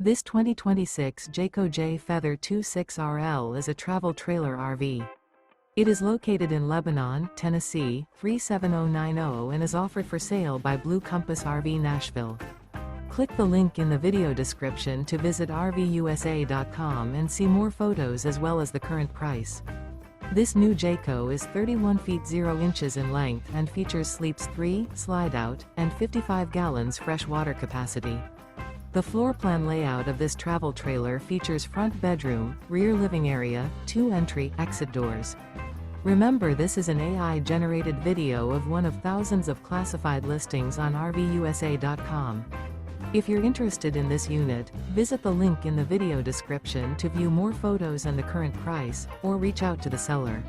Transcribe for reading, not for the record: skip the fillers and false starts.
This 2026 Jayco Jay Feather 26RL is a travel trailer RV. It is located in Lebanon, Tennessee, 37090 and is offered for sale by Blue Compass RV Nashville. Click the link in the video description to visit RVUSA.com and see more photos as well as the current price. This new Jayco is 31 feet 0 inches in length and features sleeps 3, Slideout, and 55 gallons fresh water capacity. The floor plan layout of this travel trailer features front bedroom, rear living area, 2 entry/exit doors. Remember, this is an AI-generated video of one of thousands of classified listings on RVUSA.com. If you're interested in this unit, visit the link in the video description to view more photos and the current price, or reach out to the seller.